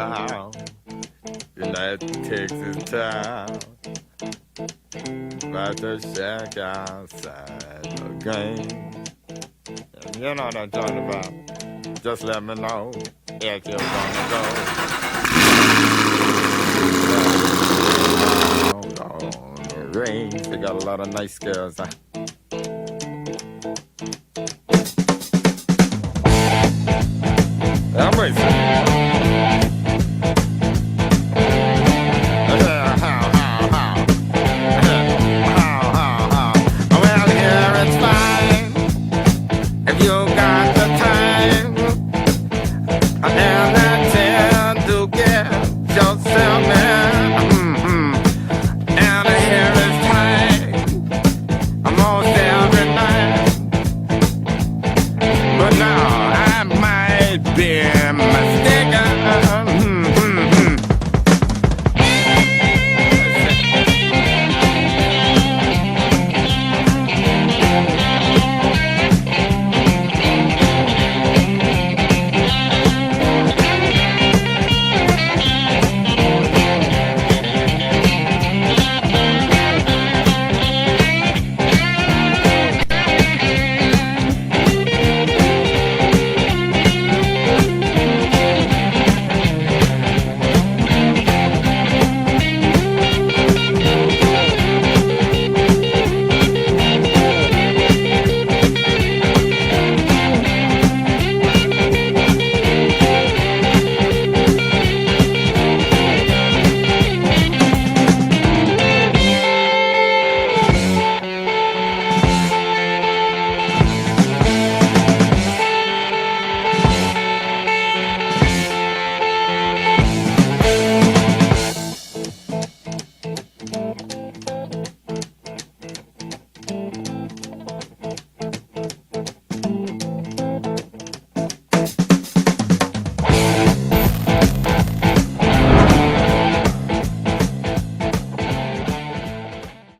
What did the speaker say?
town, United Texas town, about to shack outside the game. You know what I'm talking about. Just let me know if you're gonna go. On the range, they got a lot of nice girls.